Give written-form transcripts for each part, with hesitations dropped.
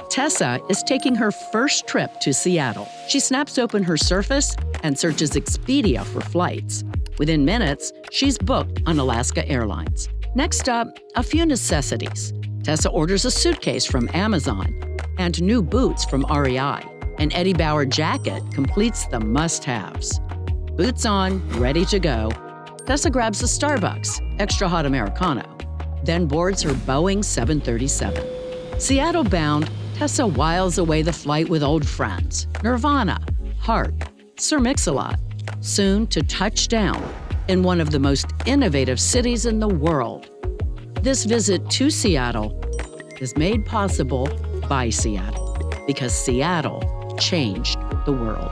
Tessa is taking her first trip to Seattle. She snaps open her Surface and searches Expedia for flights. Within minutes, she's booked on Alaska Airlines. Next up, a few necessities. Tessa orders a suitcase from Amazon and new boots from REI. An Eddie Bauer jacket completes the must-haves. Boots on, ready to go. Tessa grabs a Starbucks, extra hot Americano, then boards her Boeing 737. Seattle-bound, Tessa whiles away the flight with old friends, Nirvana, Heart, Sir Mix-a-Lot, soon to touch down in one of the most innovative cities in the world. This visit to Seattle is made possible by Seattle, because Seattle changed the world.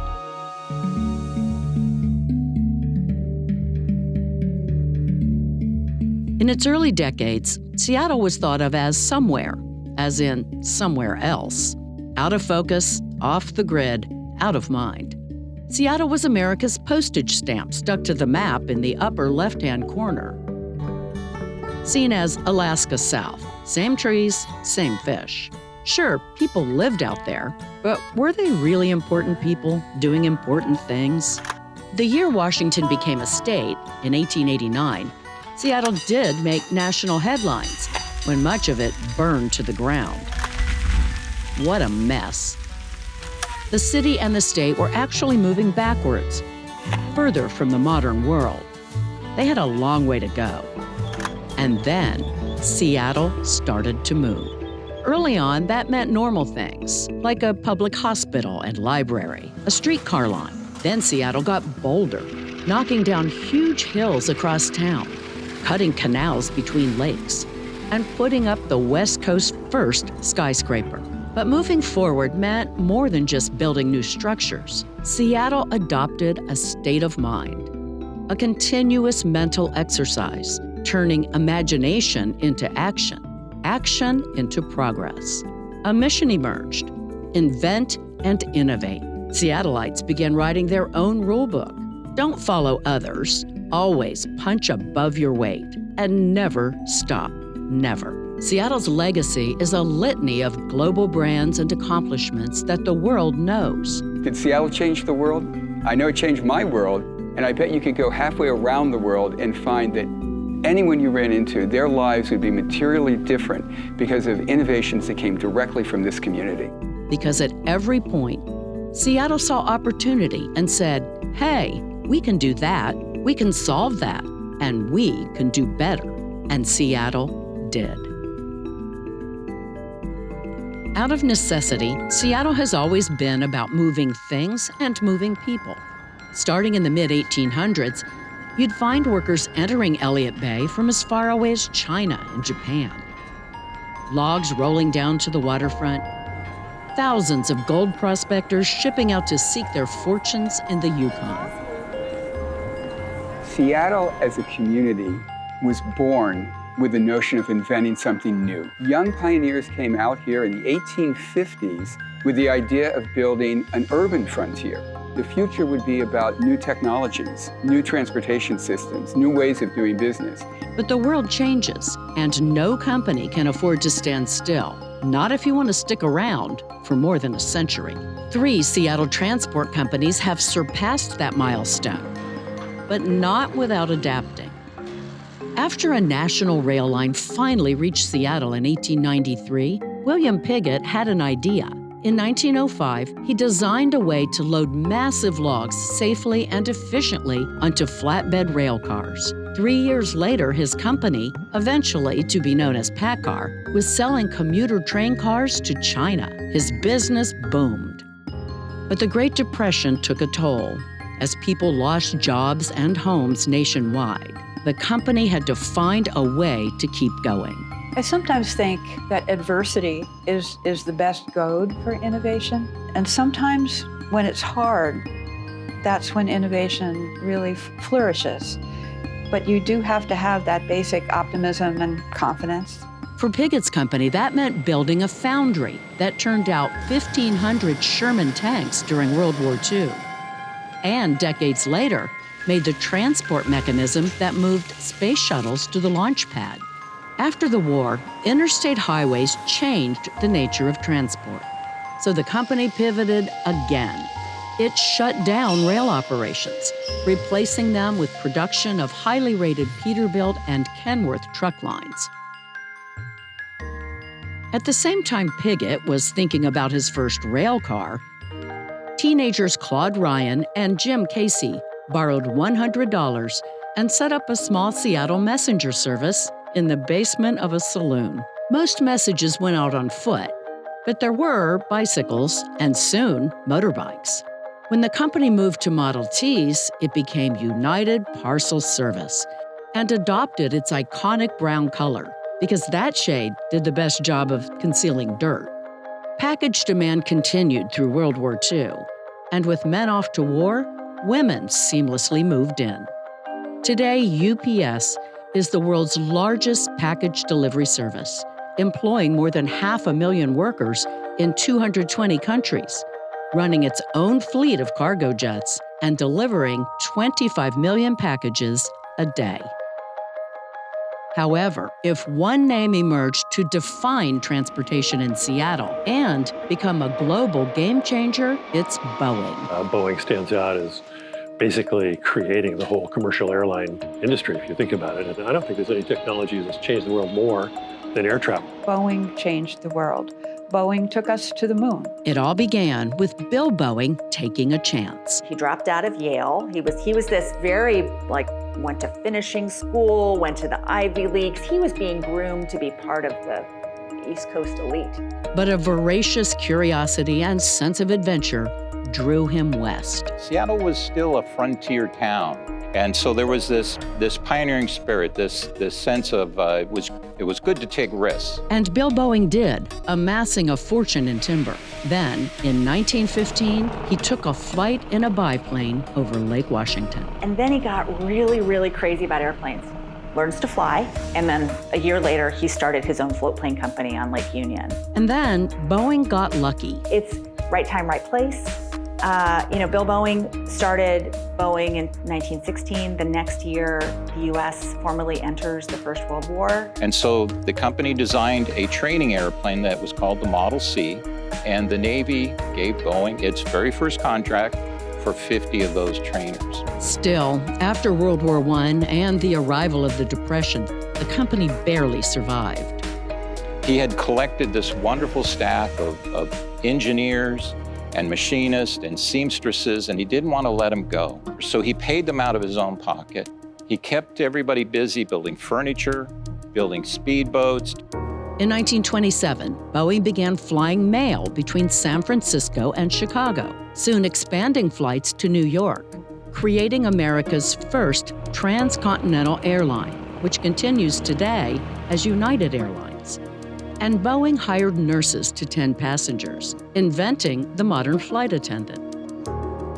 In its early decades, Seattle was thought of as somewhere, as in somewhere else. Out of focus, off the grid, out of mind. Seattle was America's postage stamp stuck to the map in the upper left-hand corner. Seen as Alaska South, same trees, same fish. Sure, people lived out there, but were they really important people doing important things? The year Washington became a state, in 1889, Seattle did make national headlines when much of it burned to the ground. What a mess. The city and the state were actually moving backwards, further from the modern world. They had a long way to go. And then Seattle started to move. Early on, that meant normal things, like a public hospital and library, a streetcar line. Then Seattle got bolder, knocking down huge hills across town, cutting canals between lakes, and putting up the West Coast's first skyscraper. But moving forward meant more than just building new structures. Seattle adopted a state of mind, a continuous mental exercise, turning imagination into action, action into progress. A mission emerged: invent and innovate. Seattleites began writing their own rule book. Don't follow others. Always punch above your weight. And never stop. Never. Seattle's legacy is a litany of global brands and accomplishments that the world knows. Did Seattle change the world? I know it changed my world, and I bet you could go halfway around the world and find that anyone you ran into, their lives would be materially different because of innovations that came directly from this community. Because at every point, Seattle saw opportunity and said, hey, we can do that, we can solve that, and we can do better. And Seattle did. Out of necessity, Seattle has always been about moving things and moving people. Starting in the mid-1800s, you'd find workers entering Elliott Bay from as far away as China and Japan. Logs rolling down to the waterfront, thousands of gold prospectors shipping out to seek their fortunes in the Yukon. Seattle as a community was born with the notion of inventing something new. Young pioneers came out here in the 1850s with the idea of building an urban frontier. The future would be about new technologies, new transportation systems, new ways of doing business. But the world changes, and no company can afford to stand still. Not if you want to stick around for more than a century. 3 Seattle transport companies have surpassed that milestone, but not without adapting. After a national rail line finally reached Seattle in 1893, William Piggott had an idea. In 1905, he designed a way to load massive logs safely and efficiently onto flatbed rail cars. 3 years later, his company, eventually to be known as PACCAR, was selling commuter train cars to China. His business boomed. But the Great Depression took a toll. As people lost jobs and homes nationwide, the company had to find a way to keep going. I sometimes think that adversity is the best goad for innovation. And sometimes when it's hard, that's when innovation really flourishes. But you do have to have that basic optimism and confidence. For Piggott's company, that meant building a foundry that turned out 1,500 Sherman tanks during World War II. And decades later, made the transport mechanism that moved space shuttles to the launch pad. After the war, interstate highways changed the nature of transport. So the company pivoted again. It shut down rail operations, replacing them with production of highly rated Peterbilt and Kenworth truck lines. At the same time Pigott was thinking about his first rail car, teenagers Claude Ryan and Jim Casey borrowed $100 and set up a small Seattle messenger service in the basement of a saloon. Most messages went out on foot, but there were bicycles and soon motorbikes. When the company moved to Model Ts, it became United Parcel Service and adopted its iconic brown color because that shade did the best job of concealing dirt. Package demand continued through World War II, and with men off to war, women seamlessly moved in. Today, UPS is the world's largest package delivery service, employing more than 500,000 workers in 220 countries, running its own fleet of cargo jets and delivering 25 million packages a day. However, if one name emerged to define transportation in Seattle and become a global game changer, it's Boeing. Boeing stands out as basically creating the whole commercial airline industry, if you think about it. And I don't think there's any technology that's changed the world more than air travel. Boeing changed the world. Boeing took us to the moon. It all began with Bill Boeing taking a chance. He dropped out of Yale. He was this very, went to finishing school, went to the Ivy Leagues. He was being groomed to be part of the East Coast elite. But a voracious curiosity and sense of adventure drew him west. Seattle was still a frontier town. And so there was this pioneering spirit, this sense of it was good to take risks. And Bill Boeing did, amassing a fortune in timber. Then, in 1915, he took a flight in a biplane over Lake Washington. And then he got really, really crazy about airplanes. Learns to fly, and then a year later, he started his own float plane company on Lake Union. And then Boeing got lucky. It's right time, right place. Bill Boeing started Boeing in 1916. The next year, the U.S. formally enters the First World War. And so the company designed a training airplane that was called the Model C, and the Navy gave Boeing its very first contract for 50 of those trainers. Still, after World War I and the arrival of the Depression, the company barely survived. He had collected this wonderful staff of engineers and machinists and seamstresses, and he didn't want to let them go. So he paid them out of his own pocket. He kept everybody busy building furniture, building speedboats. In 1927, Boeing began flying mail between San Francisco and Chicago, soon expanding flights to New York, creating America's first transcontinental airline, which continues today as United Airlines. And Boeing hired nurses to tend passengers, inventing the modern flight attendant.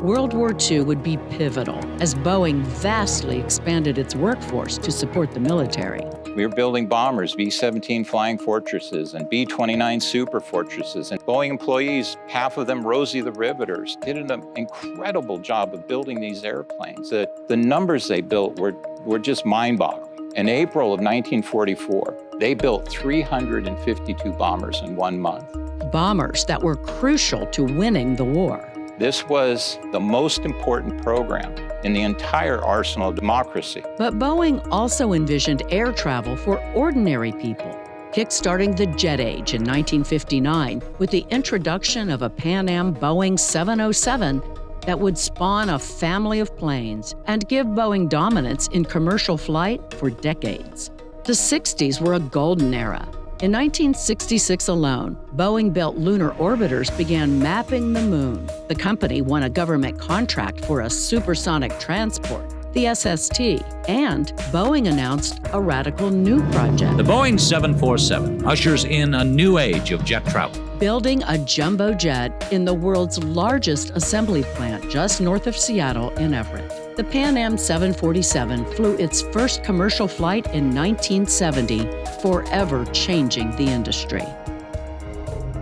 World War II would be pivotal as Boeing vastly expanded its workforce to support the military. We were building bombers, B-17 Flying Fortresses and B-29 Super Fortresses. And Boeing employees, half of them Rosie the Riveters, did an incredible job of building these airplanes. The numbers they built were just mind-boggling. In April of 1944, they built 352 bombers in 1 month. Bombers that were crucial to winning the war. This was the most important program in the entire arsenal of democracy. But Boeing also envisioned air travel for ordinary people, kickstarting the jet age in 1959 with the introduction of a Pan Am Boeing 707 that would spawn a family of planes and give Boeing dominance in commercial flight for decades. The 60s were a golden era. In 1966 alone, Boeing-built lunar orbiters began mapping the moon. The company won a government contract for a supersonic transport, the SST, and Boeing announced a radical new project. The Boeing 747 ushers in a new age of jet travel. Building a jumbo jet in the world's largest assembly plant just north of Seattle in Everett. The Pan Am 747 flew its first commercial flight in 1970, forever changing the industry.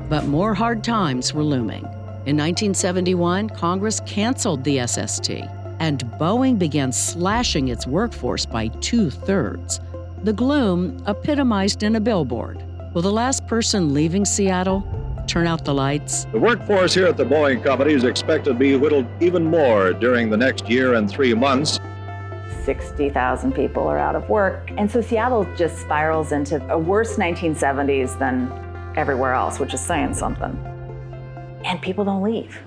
But more hard times were looming. In 1971, Congress canceled the SST, and Boeing began slashing its workforce by 2/3. the gloom epitomized in a billboard. Will the last person leaving Seattle turn out the lights? The workforce here at the Boeing Company is expected to be whittled even more during the next year and 3 months. 60,000 people are out of work. And so Seattle just spirals into a worse 1970s than everywhere else, which is saying something. And people don't leave.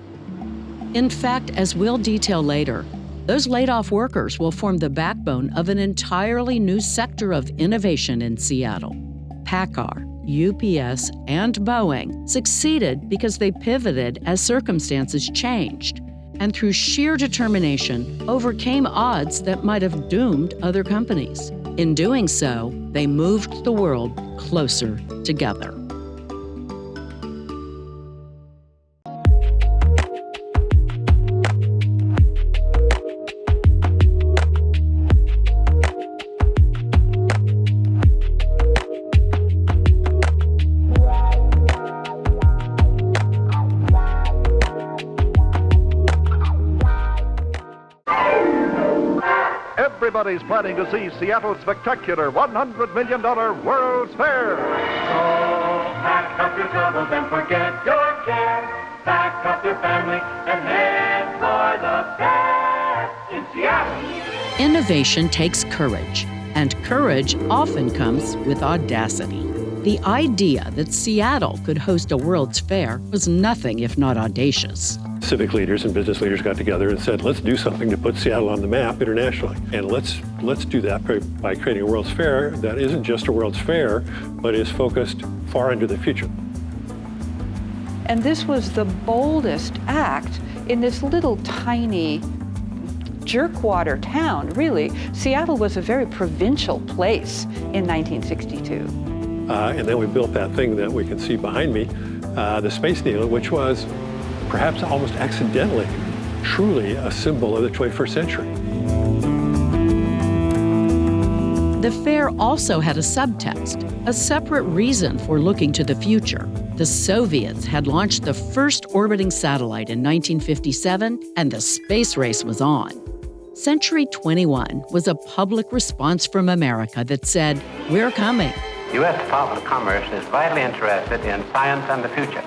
In fact, as we'll detail later, those laid-off workers will form the backbone of an entirely new sector of innovation in Seattle. PACCAR, UPS, and Boeing succeeded because they pivoted as circumstances changed, and through sheer determination, overcame odds that might have doomed other companies. In doing so, they moved the world closer together. Everybody's planning to see Seattle's spectacular $100 million World's Fair. So pack up your troubles and forget your cares. Pack up your family and head for the fair in Seattle. Innovation takes courage, and courage often comes with audacity. The idea that Seattle could host a World's Fair was nothing if not audacious. Civic leaders and business leaders got together and said, let's do something to put Seattle on the map internationally. And let's do that by creating a World's Fair that isn't just a World's Fair, but is focused far into the future. And this was the boldest act in this little tiny jerkwater town, really. Seattle was a very provincial place in 1962. And then we built that thing that we can see behind me, the Space Needle, which was perhaps almost accidentally, truly a symbol of the 21st century. The fair also had a subtext, a separate reason for looking to the future. The Soviets had launched the first orbiting satellite in 1957, and the space race was on. Century 21 was a public response from America that said, "We're coming." The U.S. Department of Commerce is vitally interested in science and the future.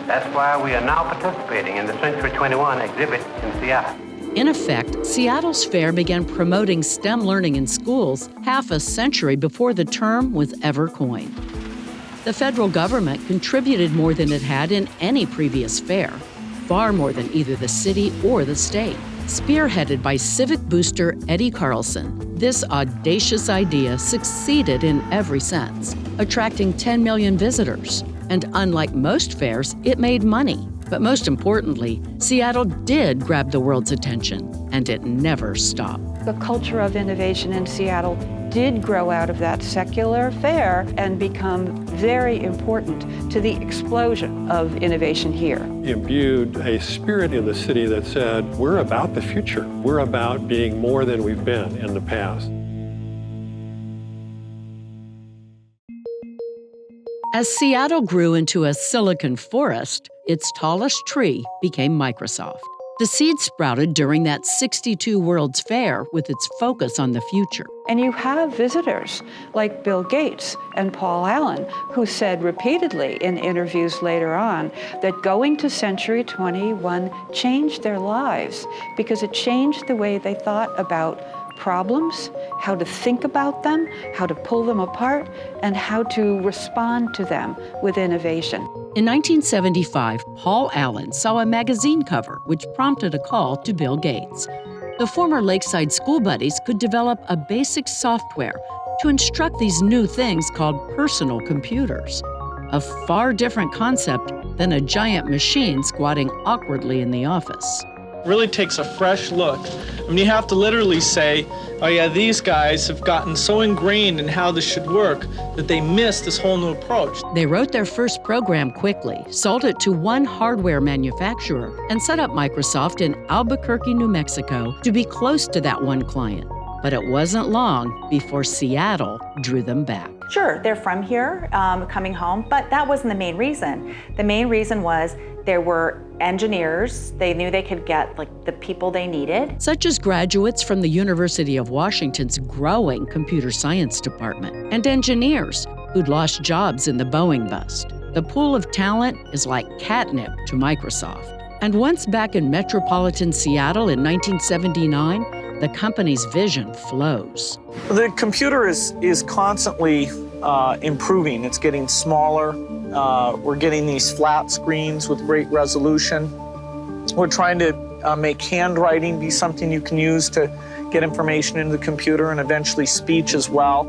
That's why we are now participating in the Century 21 exhibit in Seattle. In effect, Seattle's fair began promoting STEM learning in schools half a century before the term was ever coined. The federal government contributed more than it had in any previous fair, far more than either the city or the state. Spearheaded by civic booster Eddie Carlson, this audacious idea succeeded in every sense, attracting 10 million visitors. And unlike most fairs, it made money. But most importantly, Seattle did grab the world's attention, and it never stopped. The culture of innovation in Seattle did grow out of that secular fair and become very important to the explosion of innovation here. Imbued a spirit in the city that said, we're about the future. We're about being more than we've been in the past. As Seattle grew into a silicon forest, its tallest tree became Microsoft. The seed sprouted during that 62 World's Fair with its focus on the future. And you have visitors like Bill Gates and Paul Allen, who said repeatedly in interviews later on that going to Century 21 changed their lives because it changed the way they thought about problems, how to think about them, how to pull them apart, and how to respond to them with innovation. In 1975, Paul Allen saw a magazine cover which prompted a call to Bill Gates. The former Lakeside school buddies could develop a basic software to instruct these new things called personal computers, a far different concept than a giant machine squatting awkwardly in the office. Really takes a fresh look. I mean, you have to literally say, oh yeah, these guys have gotten so ingrained in how this should work that they miss this whole new approach. They wrote their first program quickly, sold it to one hardware manufacturer, and set up Microsoft in Albuquerque, New Mexico to be close to that one client. But it wasn't long before Seattle drew them back. Sure, they're from here, coming home, but that wasn't the main reason. The main reason was there were engineers. They knew they could get the people they needed. Such as graduates from the University of Washington's growing computer science department, and engineers who'd lost jobs in the Boeing bust. The pool of talent is like catnip to Microsoft. And once back in metropolitan Seattle in 1979, the company's vision flows. The computer is constantly improving. It's getting smaller. We're getting these flat screens with great resolution. We're trying to make handwriting be something you can use to get information into the computer, and eventually speech as well.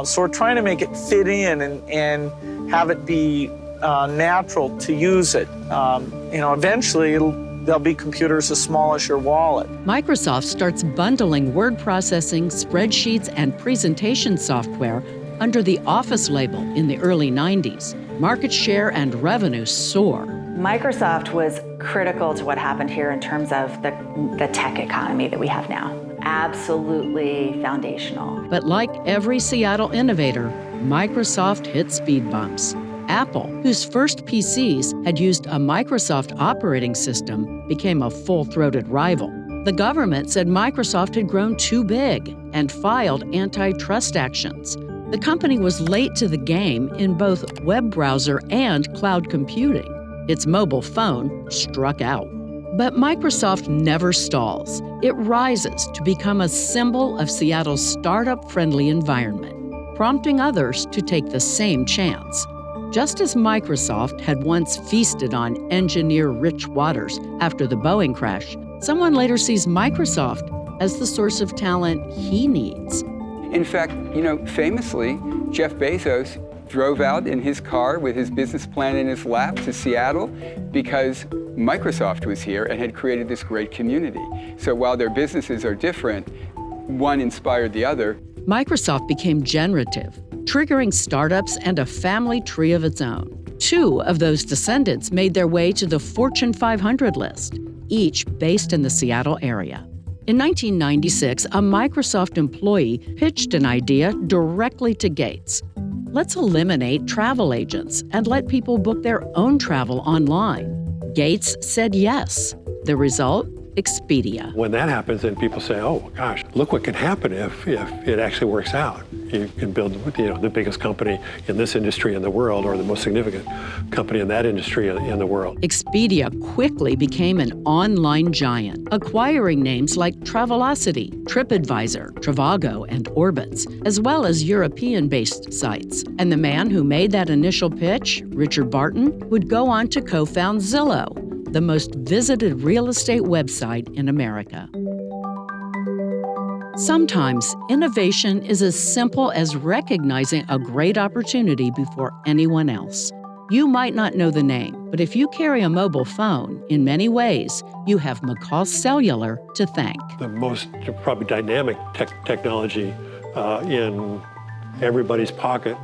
So we're trying to make it fit in and have it be natural to use it. Eventually there'll be computers as small as your wallet. Microsoft starts bundling word processing, spreadsheets, and presentation software under the Office label in the early 90s. Market share and revenue soar. Microsoft was critical to what happened here in terms of the tech economy that we have now. Absolutely foundational. But like every Seattle innovator, Microsoft hit speed bumps. Apple, whose first PCs had used a Microsoft operating system, became a full-throated rival. The government said Microsoft had grown too big and filed antitrust actions. The company was late to the game in both web browser and cloud computing. Its mobile phone struck out. But Microsoft never stalls. It rises to become a symbol of Seattle's startup-friendly environment, prompting others to take the same chance. Just as Microsoft had once feasted on engineer-rich waters after the Boeing crash, someone later sees Microsoft as the source of talent he needs. In fact, famously, Jeff Bezos drove out in his car with his business plan in his lap to Seattle because Microsoft was here and had created this great community. So while their businesses are different, one inspired the other. Microsoft became generative, triggering startups and a family tree of its own. 2 of those descendants made their way to the Fortune 500 list, each based in the Seattle area. In 1996, a Microsoft employee pitched an idea directly to Gates. Let's eliminate travel agents and let people book their own travel online. Gates said yes. The result? Expedia. When that happens, then people say, oh, gosh, look what can happen if it actually works out. You can build the biggest company in this industry in the world, or the most significant company in that industry in the world. Expedia quickly became an online giant, acquiring names like Travelocity, TripAdvisor, Trivago, and Orbitz, as well as European-based sites. And the man who made that initial pitch, Richard Barton, would go on to co-found Zillow, the most visited real estate website in America. Sometimes innovation is as simple as recognizing a great opportunity before anyone else. You might not know the name, but if you carry a mobile phone, in many ways, you have McCall Cellular to thank. The most probably dynamic technology in everybody's pocket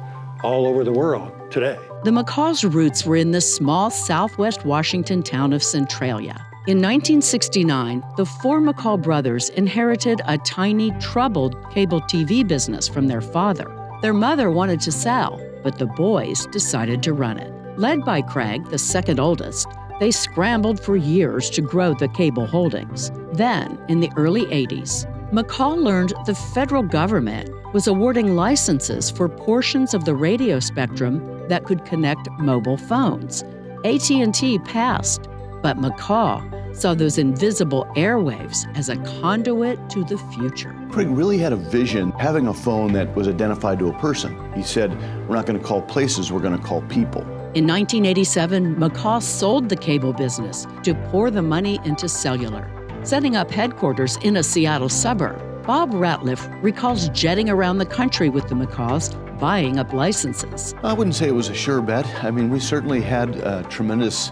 all over the world today. The McCall's roots were in the small southwest Washington town of Centralia. In 1969, the 4 McCall brothers inherited a tiny, troubled cable TV business from their father. Their mother wanted to sell, but the boys decided to run it. Led by Craig, the second oldest, they scrambled for years to grow the cable holdings. Then, in the early 80s, McCall learned the federal government was awarding licenses for portions of the radio spectrum that could connect mobile phones. AT&T passed, but McCall saw those invisible airwaves as a conduit to the future. Craig really had a vision, having a phone that was identified to a person. He said, we're not going to call places, we're going to call people. In 1987, McCall sold the cable business to pour the money into cellular, setting up headquarters in a Seattle suburb. Bob Ratliff recalls jetting around the country with the McCalls, buying up licenses. I wouldn't say it was a sure bet. I mean, we certainly had tremendous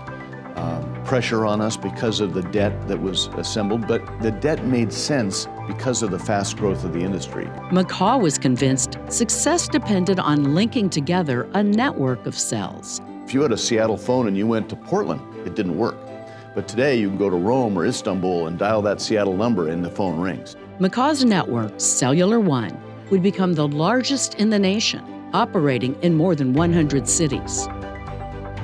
pressure on us because of the debt that was assembled, but the debt made sense because of the fast growth of the industry. McCall was convinced success depended on linking together a network of cells. If you had a Seattle phone and you went to Portland, it didn't work. But today you can go to Rome or Istanbul and dial that Seattle number and the phone rings. McCall's network, Cellular One, would become the largest in the nation, operating in more than 100 cities.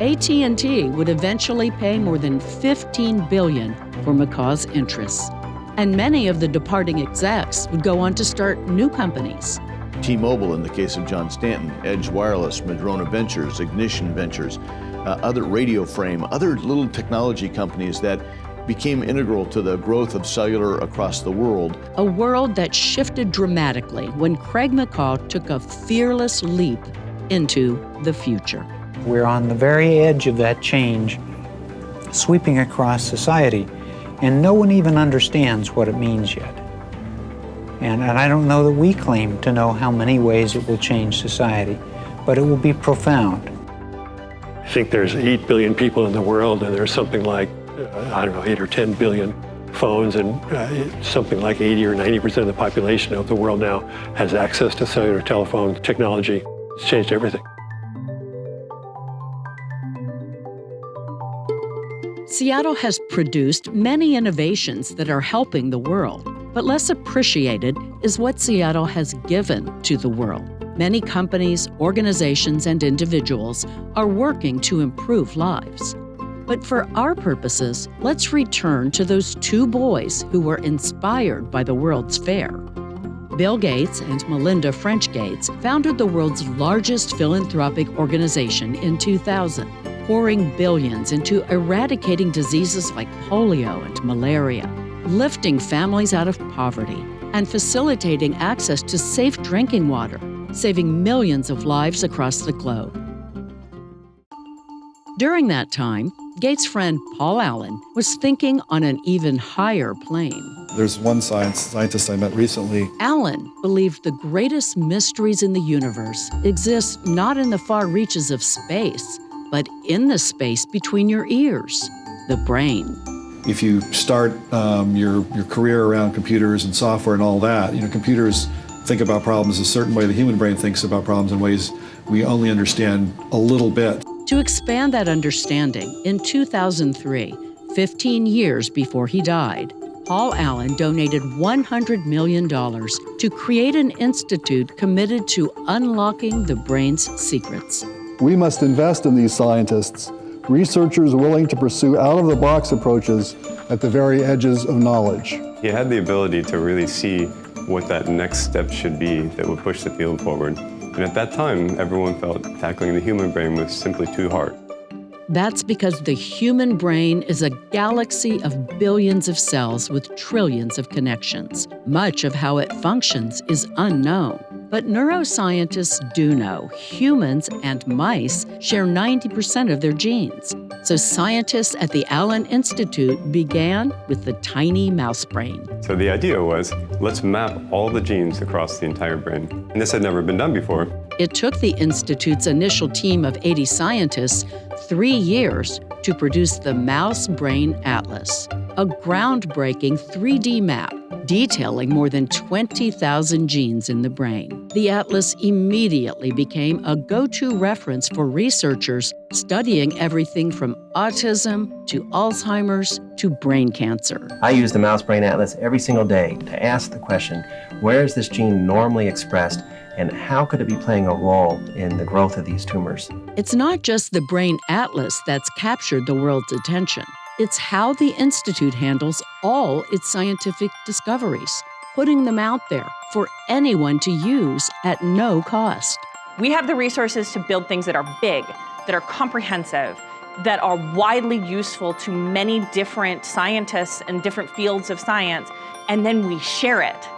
AT&T would eventually pay more than $15 billion for McCaw's interests, and many of the departing execs would go on to start new companies. T-Mobile, in the case of John Stanton, Edge Wireless, Madrona Ventures, Ignition Ventures, other Radio Frame, other little technology companies that became integral to the growth of cellular across the world. A world that shifted dramatically when Craig McCaw took a fearless leap into the future. We're on the very edge of that change, sweeping across society, and no one even understands what it means yet. And I don't know that we claim to know how many ways it will change society, but it will be profound. I think there's 8 billion people in the world, and there's something like, 8 or 10 billion phones, and something like 80 or 90% of the population of the world now has access to cellular telephone technology. It's changed everything. Seattle has produced many innovations that are helping the world, but less appreciated is what Seattle has given to the world. Many companies, organizations, and individuals are working to improve lives. But for our purposes, let's return to those two boys who were inspired by the World's Fair. Bill Gates and Melinda French Gates founded the world's largest philanthropic organization in 2000, pouring billions into eradicating diseases like polio and malaria, lifting families out of poverty, and facilitating access to safe drinking water, saving millions of lives across the globe. During that time, Gates' friend Paul Allen was thinking on an even higher plane. There's one scientist I met recently. Allen believed the greatest mysteries in the universe exist not in the far reaches of space, but in the space between your ears, the brain. If you start your career around computers and software and all that, computers think about problems a certain way. The human brain thinks about problems in ways we only understand a little bit. To expand that understanding, in 2003, 15 years before he died, Paul Allen donated $100 million to create an institute committed to unlocking the brain's secrets. We must invest in these scientists, researchers willing to pursue out-of-the-box approaches at the very edges of knowledge. He had the ability to really see what that next step should be that would push the field forward. And at that time, everyone felt tackling the human brain was simply too hard. That's because the human brain is a galaxy of billions of cells with trillions of connections. Much of how it functions is unknown. But neuroscientists do know humans and mice share 90% of their genes. So scientists at the Allen Institute began with the tiny mouse brain. So the idea was, let's map all the genes across the entire brain. And this had never been done before. It took the Institute's initial team of 80 scientists 3 years to produce the Mouse Brain Atlas, a groundbreaking 3D map detailing more than 20,000 genes in the brain. The atlas immediately became a go-to reference for researchers studying everything from autism to Alzheimer's to brain cancer. I use the Mouse Brain Atlas every single day to ask the question, where is this gene normally expressed and how could it be playing a role in the growth of these tumors? It's not just the Brain Atlas that's captured the world's attention. It's how the Institute handles all its scientific discoveries, putting them out there for anyone to use at no cost. We have the resources to build things that are big, that are comprehensive, that are widely useful to many different scientists and different fields of science, and then we share it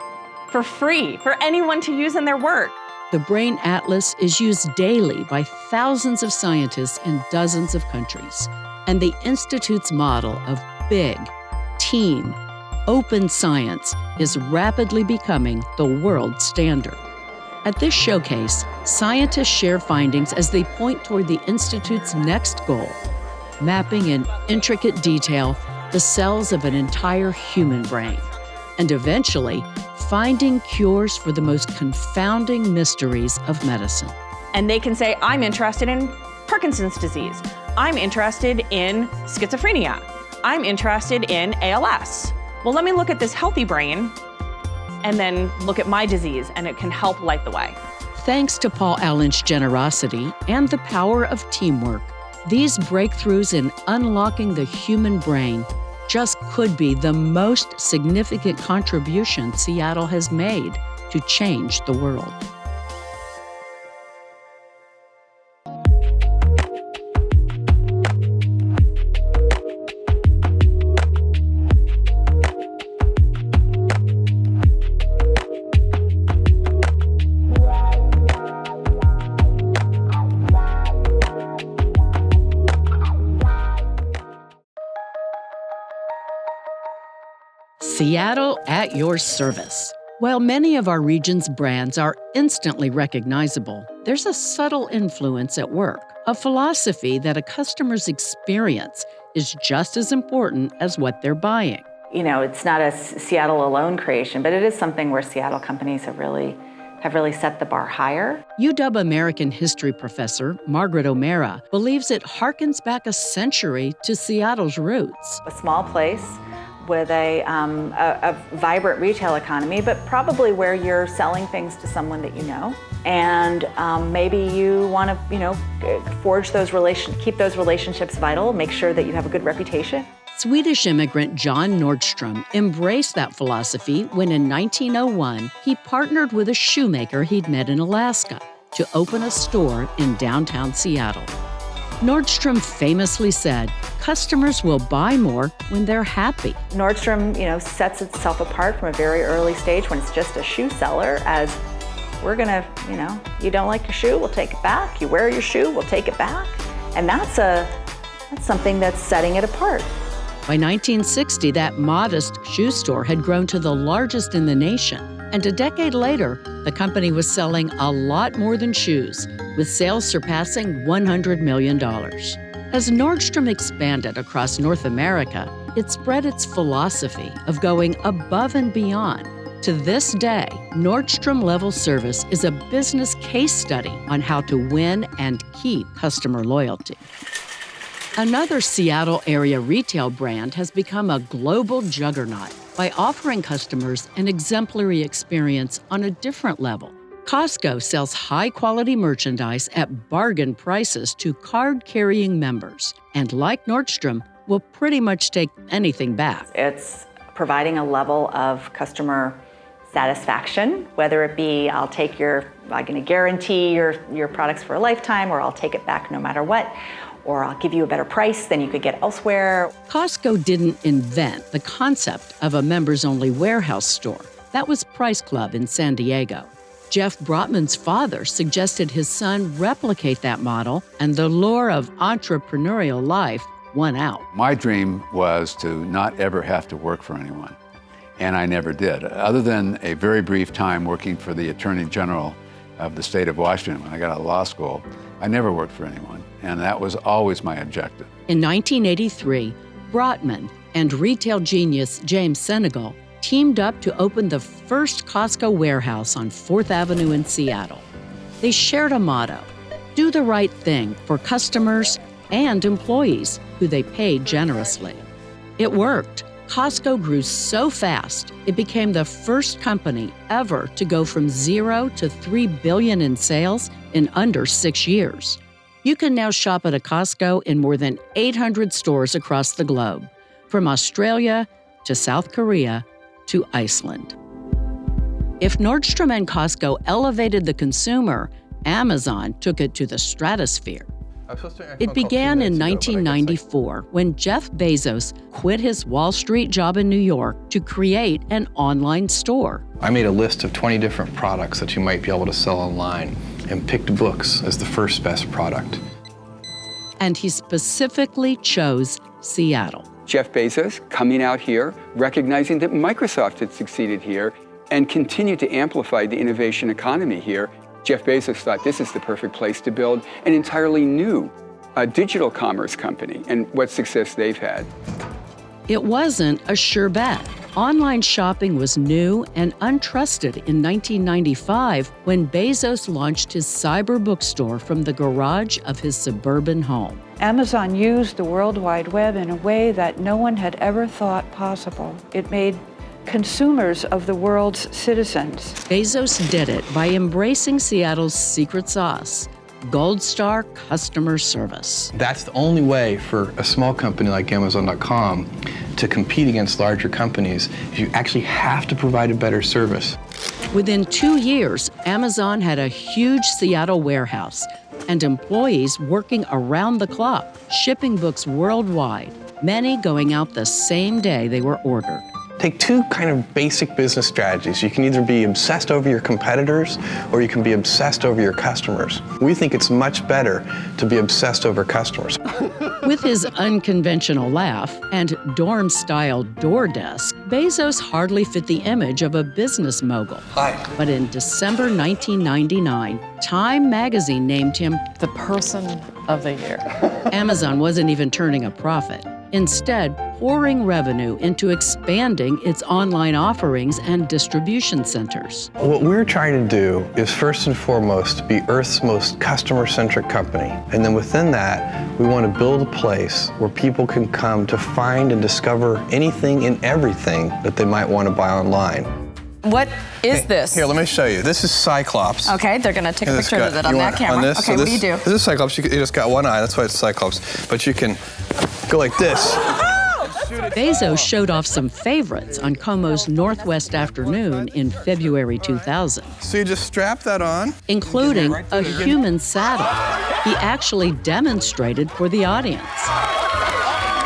for free for anyone to use in their work. The Brain Atlas is used daily by thousands of scientists in dozens of countries. And the Institute's model of big, team, open science is rapidly becoming the world standard. At this showcase, scientists share findings as they point toward the Institute's next goal, mapping in intricate detail the cells of an entire human brain, and eventually finding cures for the most confounding mysteries of medicine. And they can say, I'm interested in Parkinson's disease. I'm interested in schizophrenia. I'm interested in ALS. Well, let me look at this healthy brain and then look at my disease, and it can help light the way. Thanks to Paul Allen's generosity and the power of teamwork, these breakthroughs in unlocking the human brain just could be the most significant contribution Seattle has made to change the world. Seattle at your service. While many of our region's brands are instantly recognizable, there's a subtle influence at work, a philosophy that a customer's experience is just as important as what they're buying. You know, it's not a Seattle alone creation, but it is something where Seattle companies have really set the bar higher. UW American history professor Margaret O'Mara believes it harkens back a century to Seattle's roots. A small place with a vibrant retail economy, but probably where you're selling things to someone that you know. And maybe you want to, keep those relationships vital, make sure that you have a good reputation. Swedish immigrant John Nordstrom embraced that philosophy when in 1901, he partnered with a shoemaker he'd met in Alaska to open a store in downtown Seattle. Nordstrom famously said, customers will buy more when they're happy. Nordstrom, sets itself apart from a very early stage when it's just a shoe seller as we're gonna, you don't like your shoe, we'll take it back. You wear your shoe, we'll take it back. And that's something that's setting it apart. By 1960, that modest shoe store had grown to the largest in the nation. And a decade later, the company was selling a lot more than shoes, with sales surpassing $100 million. As Nordstrom expanded across North America, it spread its philosophy of going above and beyond. To this day, Nordstrom-level service is a business case study on how to win and keep customer loyalty. Another Seattle area retail brand has become a global juggernaut by offering customers an exemplary experience on a different level. Costco sells high-quality merchandise at bargain prices to card-carrying members, and like Nordstrom, will pretty much take anything back. It's providing a level of customer satisfaction, whether it be I'm going to guarantee your products for a lifetime, or I'll take it back no matter what, or I'll give you a better price than you could get elsewhere. Costco didn't invent the concept of a members-only warehouse store. That was Price Club in San Diego. Jeff Brotman's father suggested his son replicate that model, and the lure of entrepreneurial life won out. My dream was to not ever have to work for anyone, and I never did. Other than a very brief time working for the Attorney General of the state of Washington when I got out of law school, I never worked for anyone, and that was always my objective. In 1983, Brotman and retail genius James Senegal teamed up to open the first Costco warehouse on 4th Avenue in Seattle. They shared a motto: do the right thing for customers and employees who they paid generously. It worked. Costco grew so fast, it became the first company ever to go from $0 to $3 billion in sales in under 6 years. You can now shop at a Costco in more than 800 stores across the globe, from Australia to South Korea to Iceland. If Nordstrom and Costco elevated the consumer, Amazon took it to the stratosphere. It began in 1994 when Jeff Bezos quit his Wall Street job in New York to create an online store. I made a list of 20 different products that you might be able to sell online and picked books as the first best product. And he specifically chose Seattle. Jeff Bezos coming out here, recognizing that Microsoft had succeeded here and continued to amplify the innovation economy here. Jeff Bezos thought this is the perfect place to build an entirely new digital commerce company, and what success they've had. It wasn't a sure bet. Online shopping was new and untrusted in 1995 when Bezos launched his cyber bookstore from the garage of his suburban home. Amazon used the World Wide Web in a way that no one had ever thought possible. It made consumers of the world's citizens. Bezos did it by embracing Seattle's secret sauce, Gold Star customer service. That's the only way for a small company like Amazon.com to compete against larger companies. You actually have to provide a better service. Within 2 years, Amazon had a huge Seattle warehouse and employees working around the clock, shipping books worldwide, many going out the same day they were ordered. Take two kind of basic business strategies. You can either be obsessed over your competitors or you can be obsessed over your customers. We think it's much better to be obsessed over customers. With his unconventional laugh and dorm-style door desk, Bezos hardly fit the image of a business mogul. Hi. But in December 1999, Time magazine named him the person of the year. Amazon wasn't even turning a profit. Instead, pouring revenue into expanding its online offerings and distribution centers. What we're trying to do is first and foremost be Earth's most customer-centric company. And then within that, we want to build a place where people can come to find and discover anything and everything that they might want to buy online. What is this? Here, let me show you. This is Cyclops. Okay, they're going to take a picture of it on that camera. Okay, what do you do? This is Cyclops. You just got one eye. That's why it's Cyclops. But you can go like this. Bezos showed off some favorites on KOMO's Northwest Afternoon in February 2000. So you just strap that on. Including a human saddle. He actually demonstrated for the audience.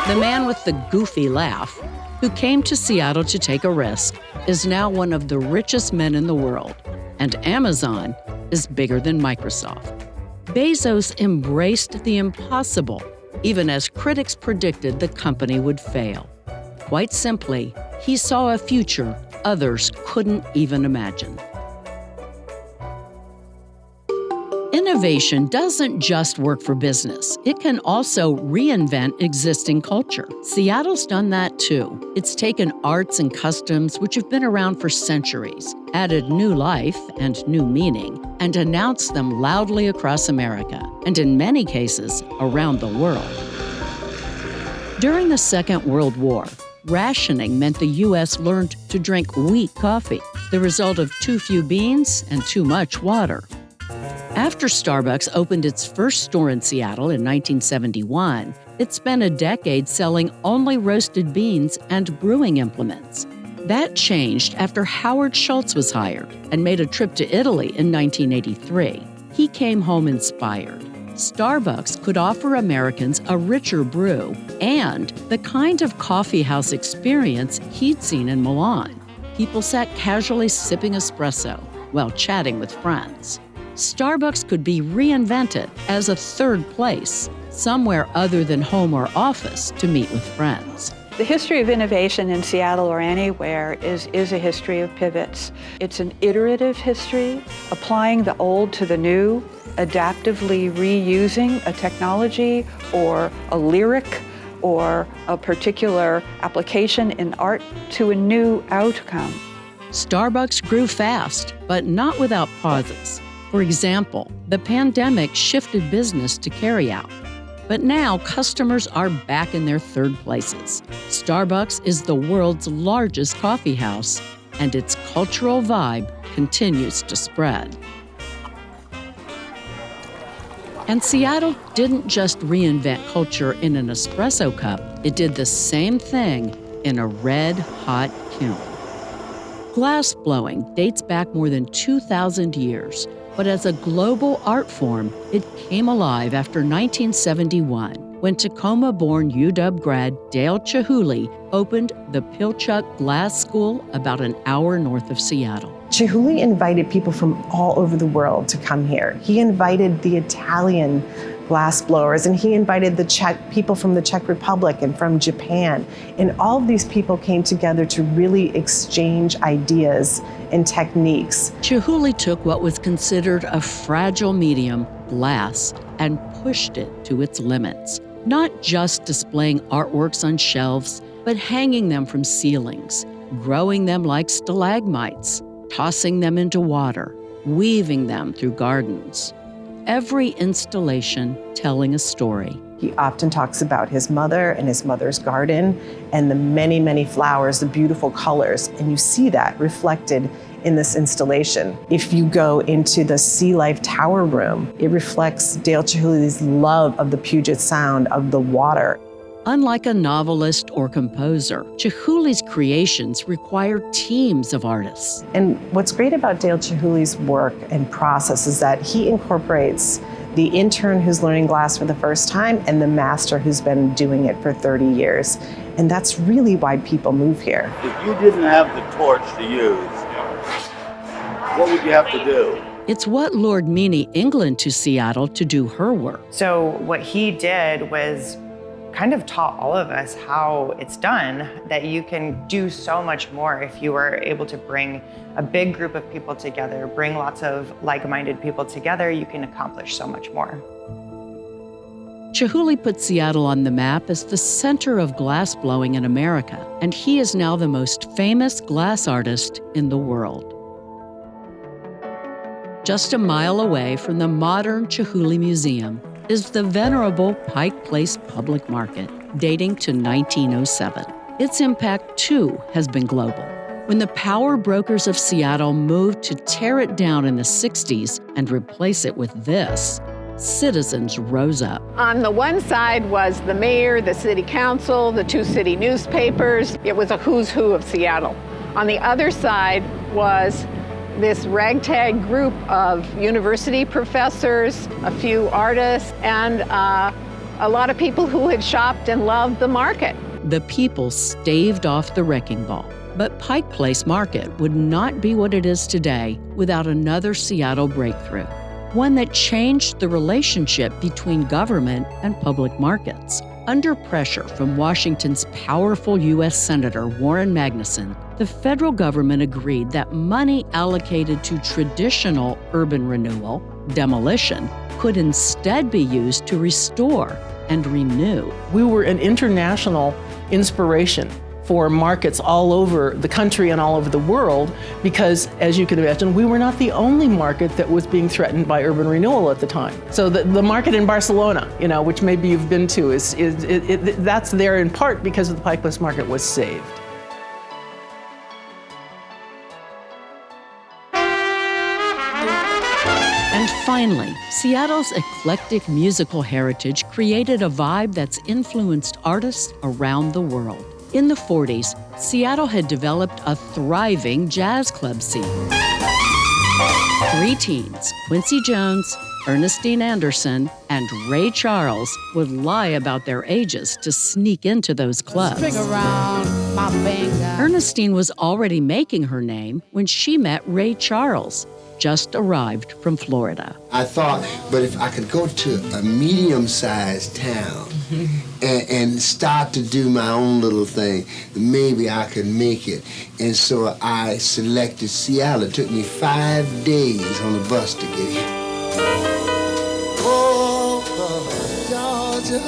The man with the goofy laugh, who came to Seattle to take a risk, is now one of the richest men in the world, and Amazon is bigger than Microsoft. Bezos embraced the impossible, even as critics predicted the company would fail. Quite simply, he saw a future others couldn't even imagine. Innovation doesn't just work for business. It can also reinvent existing culture. Seattle's done that too. It's taken arts and customs which have been around for centuries, added new life and new meaning, and announced them loudly across America, and in many cases, around the world. During the Second World War, rationing meant the U.S. learned to drink weak coffee, the result of too few beans and too much water. After Starbucks opened its first store in Seattle in 1971, it spent a decade selling only roasted beans and brewing implements. That changed after Howard Schultz was hired and made a trip to Italy in 1983. He came home inspired. Starbucks could offer Americans a richer brew and the kind of coffeehouse experience he'd seen in Milan. People sat casually sipping espresso while chatting with friends. Starbucks could be reinvented as a third place, somewhere other than home or office to meet with friends. The history of innovation in Seattle or anywhere is a history of pivots. It's an iterative history, applying the old to the new, adaptively reusing a technology or a lyric or a particular application in art to a new outcome. Starbucks grew fast, but not without pauses. For example, the pandemic shifted business to carryout. But now customers are back in their third places. Starbucks is the world's largest coffee house, and its cultural vibe continues to spread. And Seattle didn't just reinvent culture in an espresso cup, it did the same thing in a red-hot kiln. Glass blowing dates back more than 2,000 years. But as a global art form, it came alive after 1971, when Tacoma-born UW grad Dale Chihuly opened the Pilchuck Glass School about an hour north of Seattle. Chihuly invited people from all over the world to come here. He invited the Italian glass blowers, and he invited the people from the Czech Republic and from Japan. And all of these people came together to really exchange ideas and techniques. Chihuly took what was considered a fragile medium, glass, and pushed it to its limits. Not just displaying artworks on shelves, but hanging them from ceilings, growing them like stalagmites, tossing them into water, weaving them through gardens. Every installation telling a story. He often talks about his mother and his mother's garden and the many, many flowers, the beautiful colors, and you see that reflected in this installation. If you go into the Sea Life Tower room, it reflects Dale Chihuly's love of the Puget Sound, of the water. Unlike a novelist or composer, Chihuly's creations require teams of artists. And what's great about Dale Chihuly's work and process is that he incorporates the intern who's learning glass for the first time and the master who's been doing it for 30 years. And that's really why people move here. If you didn't have the torch to use, what would you have to do? It's what lured Meanie England to Seattle to do her work. So what he did was kind of taught all of us how it's done, that you can do so much more if you are able to bring a big group of people together, bring lots of like-minded people together, you can accomplish so much more. Chihuly put Seattle on the map as the center of glass blowing in America, and he is now the most famous glass artist in the world. Just a mile away from the modern Chihuly Museum is the venerable Pike Place Public Market, dating to 1907. Its impact, too, has been global. When the power brokers of Seattle moved to tear it down in the 60s and replace it with this, citizens rose up. On the one side was the mayor, the city council, the two city newspapers. It was a who's who of Seattle. On the other side was this ragtag group of university professors, a few artists, and a lot of people who had shopped and loved the market. The people staved off the wrecking ball. But Pike Place Market would not be what it is today without another Seattle breakthrough, one that changed the relationship between government and public markets. Under pressure from Washington's powerful U.S. Senator Warren Magnuson, the federal government agreed that money allocated to traditional urban renewal, demolition, could instead be used to restore and renew. We were an international inspiration for markets all over the country and all over the world because, as you can imagine, we were not the only market that was being threatened by urban renewal at the time. So the market in Barcelona, which maybe you've been to, that's there in part because the Pike Place Market was saved. And finally, Seattle's eclectic musical heritage created a vibe that's influenced artists around the world. In the 40s, Seattle had developed a thriving jazz club scene. Three teens, Quincy Jones, Ernestine Anderson, and Ray Charles, would lie about their ages to sneak into those clubs. Ernestine was already making her name when she met Ray Charles, just arrived from Florida. I thought, but if I could go to a medium-sized town and start to do my own little thing, maybe I could make it. And so I selected Seattle. It took me 5 days on the bus to get here. Oh, Georgia.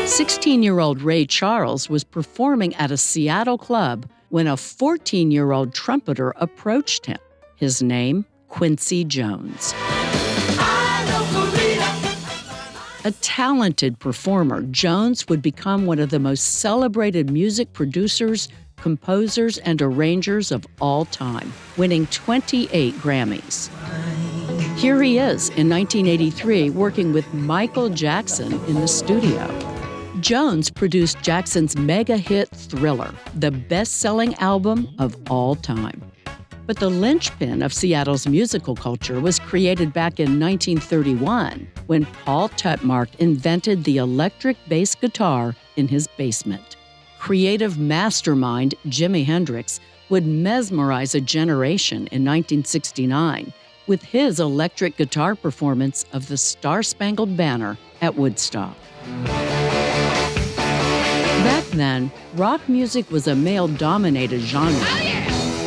16-year-old Ray Charles was performing at a Seattle club when a 14-year-old trumpeter approached him. His name, Quincy Jones. A talented performer, Jones would become one of the most celebrated music producers, composers, and arrangers of all time, winning 28 Grammys. Here he is in 1983 working with Michael Jackson in the studio. Jones produced Jackson's mega hit Thriller, the best-selling album of all time. But the linchpin of Seattle's musical culture was created back in 1931 when Paul Tutmark invented the electric bass guitar in his basement. Creative mastermind Jimi Hendrix would mesmerize a generation in 1969 with his electric guitar performance of the Star-Spangled Banner at Woodstock. Back then, rock music was a male-dominated genre.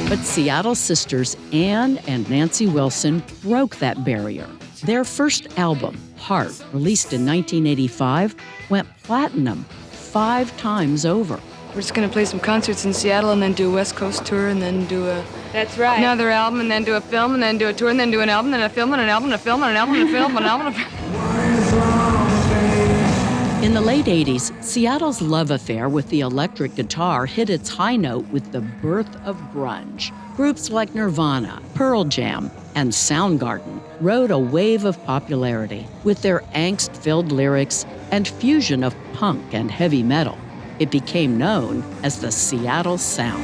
But Seattle sisters Ann and Nancy Wilson broke that barrier. Their first album, Heart, released in 1985, went platinum 5 times over. We're just going to play some concerts in Seattle and then do a West Coast tour and then do another album and then do a film and then do a tour and then do an album and a film and an album and a film and an album and a film and an album and a film. In the late 80s, Seattle's love affair with the electric guitar hit its high note with the birth of grunge. Groups like Nirvana, Pearl Jam, and Soundgarden rode a wave of popularity with their angst-filled lyrics and fusion of punk and heavy metal. It became known as the Seattle Sound.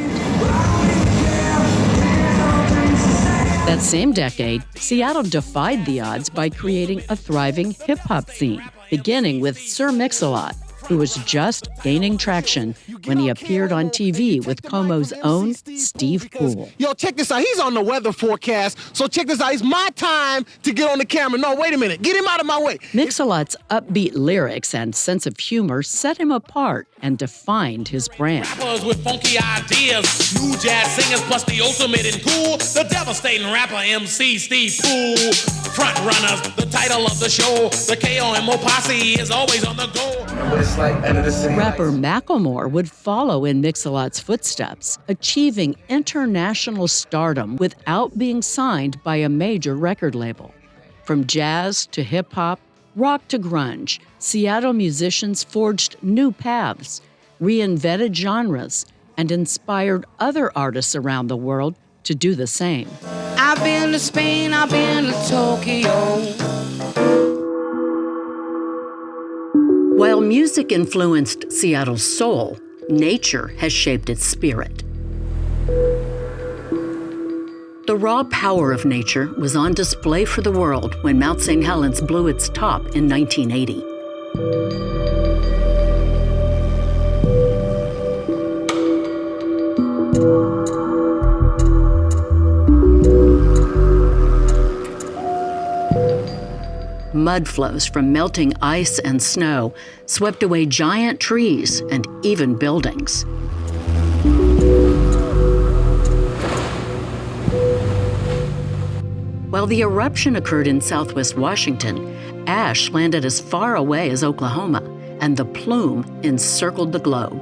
That same decade, Seattle defied the odds by creating a thriving hip-hop scene, beginning with Sir Mix-a-Lot, who was just gaining traction when he appeared on TV with KOMO's own Steve Poole. Yo, check this out. He's on the weather forecast, so check this out. It's my time to get on the camera. No, wait a minute. Get him out of my way. Mix-a-Lot's upbeat lyrics and sense of humor set him apart and defined his brand. Rappers with funky ideas, new jazz singers plus the ultimate in cool, the devastating rapper MC Steve Poole. Front runners, the title of the show, the KOMO posse is always on the go. Rapper Macklemore would follow in Mix-a-Lot's footsteps, achieving international stardom without being signed by a major record label. From jazz to hip-hop, rock to grunge, Seattle musicians forged new paths, reinvented genres, and inspired other artists around the world to do the same. I've been to Spain, I've been to Tokyo. While music influenced Seattle's soul, nature has shaped its spirit. The raw power of nature was on display for the world when Mount St. Helens blew its top in 1980. Mud flows from melting ice and snow swept away giant trees and even buildings. While the eruption occurred in southwest Washington, ash landed as far away as Oklahoma, and the plume encircled the globe.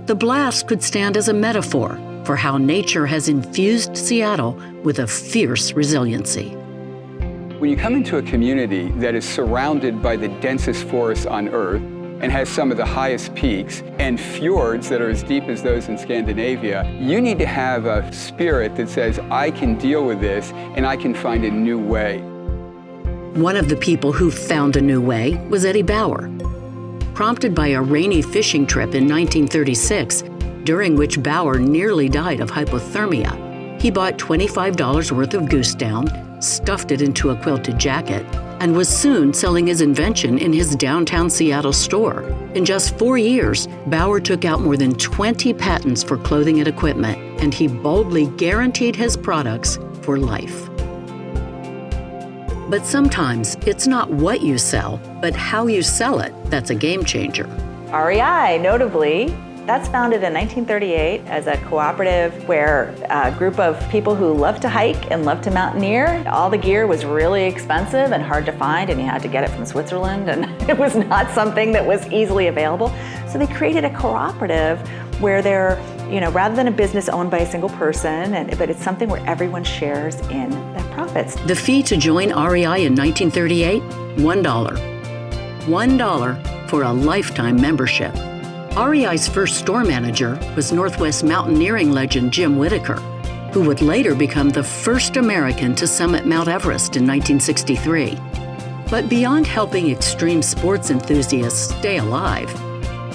The blast could stand as a metaphor for how nature has infused Seattle with a fierce resiliency. When you come into a community that is surrounded by the densest forests on Earth and has some of the highest peaks and fjords that are as deep as those in Scandinavia, you need to have a spirit that says, I can deal with this and I can find a new way. One of the people who found a new way was Eddie Bauer. Prompted by a rainy fishing trip in 1936, during which Bauer nearly died of hypothermia, he bought $25 worth of goose down, stuffed it into a quilted jacket, and was soon selling his invention in his downtown Seattle store. In just 4 years, Bauer took out more than 20 patents for clothing and equipment, and he boldly guaranteed his products for life. But sometimes it's not what you sell, but how you sell it that's a game changer. REI, notably, that's founded in 1938 as a cooperative where a group of people who love to hike and love to mountaineer. All the gear was really expensive and hard to find, and you had to get it from Switzerland, and it was not something that was easily available. So they created a cooperative where they're, rather than a business owned by a single person, but it's something where everyone shares in the profits. The fee to join REI in 1938, $1. $1 for a lifetime membership. REI's first store manager was Northwest mountaineering legend Jim Whittaker, who would later become the first American to summit Mount Everest in 1963. But beyond helping extreme sports enthusiasts stay alive,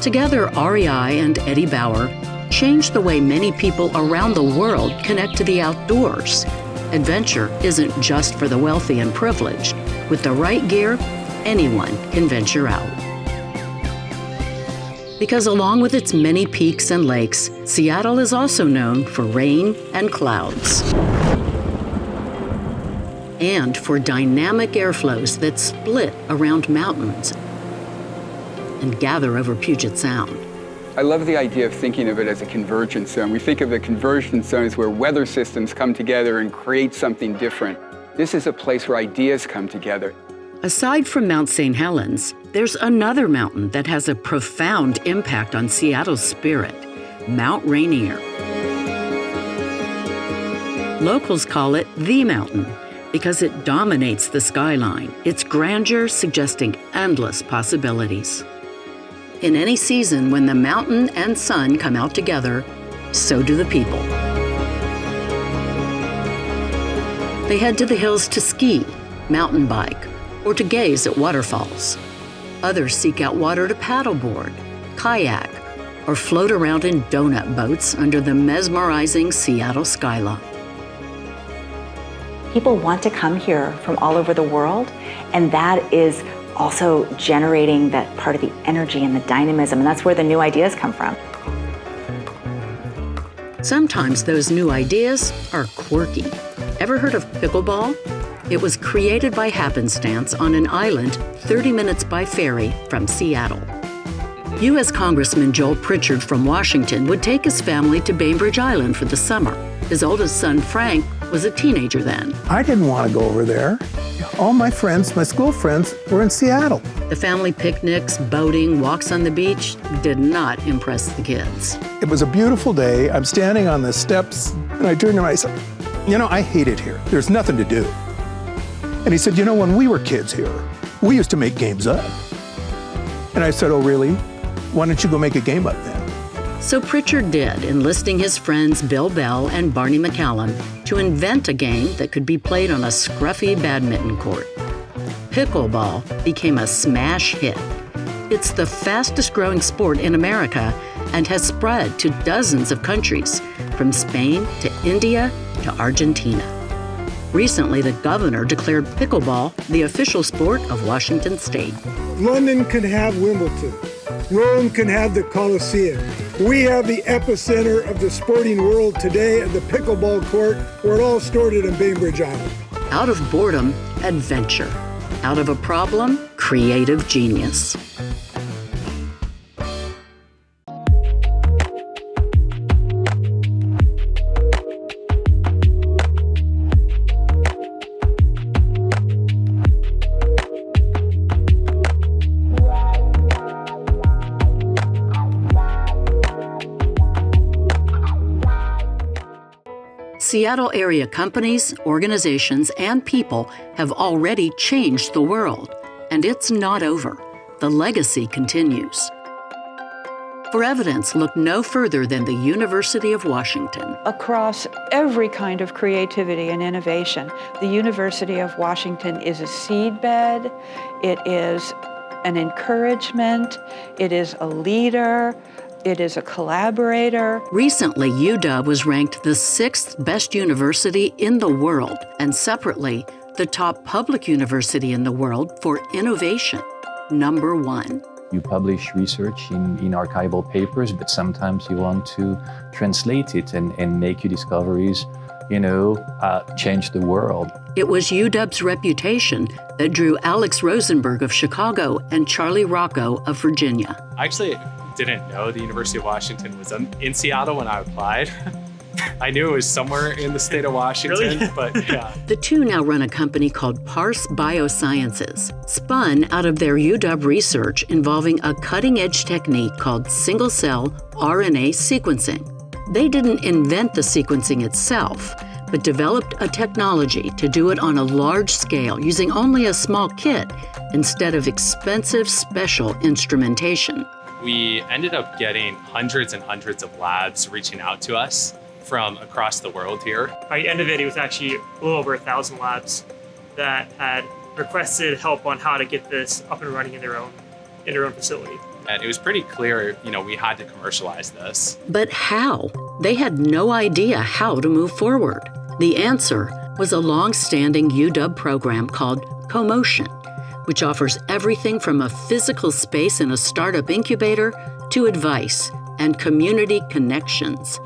together REI and Eddie Bauer changed the way many people around the world connect to the outdoors. Adventure isn't just for the wealthy and privileged. With the right gear, anyone can venture out. Because along with its many peaks and lakes, Seattle is also known for rain and clouds. And for dynamic airflows that split around mountains and gather over Puget Sound. I love the idea of thinking of it as a convergence zone. We think of the convergence zone as where weather systems come together and create something different. This is a place where ideas come together. Aside from Mount St. Helens, there's another mountain that has a profound impact on Seattle's spirit, Mount Rainier. Locals call it the mountain because it dominates the skyline, its grandeur suggesting endless possibilities. In any season when the mountain and sun come out together, so do the people. They head to the hills to ski, mountain bike, or to gaze at waterfalls. Others seek out water to paddleboard, kayak, or float around in donut boats under the mesmerizing Seattle skyline. People want to come here from all over the world, and that is also generating that part of the energy and the dynamism, and that's where the new ideas come from. Sometimes those new ideas are quirky. Ever heard of pickleball? It was created by happenstance on an island 30 minutes by ferry from Seattle. U.S. Congressman Joel Pritchard from Washington would take his family to Bainbridge Island for the summer. His oldest son, Frank, was a teenager then. I didn't want to go over there. All my friends, my school friends, were in Seattle. The family picnics, boating, walks on the beach did not impress the kids. It was a beautiful day. I'm standing on the steps, and I turned to him and I said, I hate it here. There's nothing to do. And he said, when we were kids here, we used to make games up. And I said, oh, really? Why don't you go make a game up then? So Pritchard did, enlisting his friends Bill Bell and Barney McCallum to invent a game that could be played on a scruffy badminton court. Pickleball became a smash hit. It's the fastest growing sport in America and has spread to dozens of countries, from Spain to India to Argentina. Recently, the governor declared pickleball the official sport of Washington State. London can have Wimbledon. Rome can have the Colosseum. We have the epicenter of the sporting world today at the pickleball court where it all started in Bainbridge Island. Out of boredom, adventure. Out of a problem, creative genius. Seattle area companies, organizations, and people have already changed the world, and it's not over. The legacy continues. For evidence, look no further than the University of Washington. Across every kind of creativity and innovation, the University of Washington is a seedbed, it is an encouragement, it is a leader, it is a collaborator. Recently, UW was ranked the 6th best university in the world, and separately, the top public university in the world for innovation, number 1. You publish research in archival papers, but sometimes you want to translate it and make your discoveries, change the world. It was UW's reputation that drew Alex Rosenberg of Chicago and Charlie Rocco of Virginia. Actually, didn't know the University of Washington was in Seattle when I applied. I knew it was somewhere in the state of Washington, really? But yeah. The two now run a company called Parse Biosciences, spun out of their UW research involving a cutting-edge technique called single-cell RNA sequencing. They didn't invent the sequencing itself, but developed a technology to do it on a large scale using only a small kit instead of expensive special instrumentation. We ended up getting hundreds and hundreds of labs reaching out to us from across the world here. By the end of it, it was actually a little over 1,000 labs that had requested help on how to get this up and running in their own facility. And it was pretty clear, we had to commercialize this. But how? They had no idea how to move forward. The answer was a long-standing UW program called KOMO, which offers everything from a physical space in a startup incubator to advice and community connections.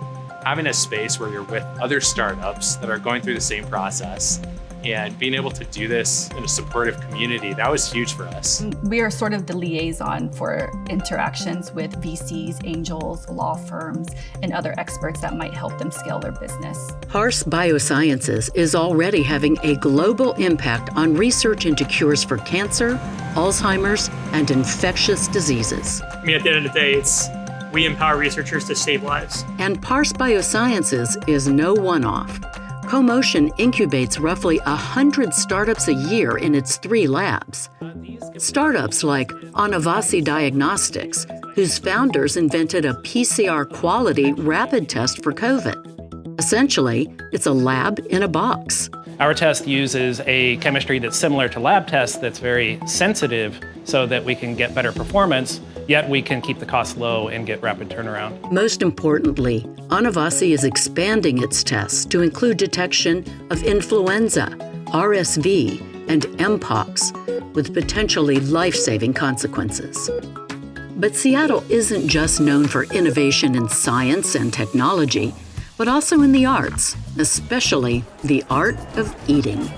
Having a space where you're with other startups that are going through the same process and being able to do this in a supportive community, that was huge for us. We are sort of the liaison for interactions with VCs, angels, law firms, and other experts that might help them scale their business. Parse Biosciences is already having a global impact on research into cures for cancer, Alzheimer's, and infectious diseases. At the end of the day, we empower researchers to save lives. And Parse Biosciences is no one-off. KOMO incubates roughly 100 startups a year in its 3 labs. Startups like Anavasi Diagnostics, whose founders invented a PCR-quality rapid test for COVID. Essentially, it's a lab in a box. Our test uses a chemistry that's similar to lab tests that's very sensitive so that we can get better performance, yet we can keep the cost low and get rapid turnaround. Most importantly, Anavasi is expanding its tests to include detection of influenza, RSV, and Mpox, with potentially life-saving consequences. But Seattle isn't just known for innovation in science and technology, but also in the arts, especially the art of eating.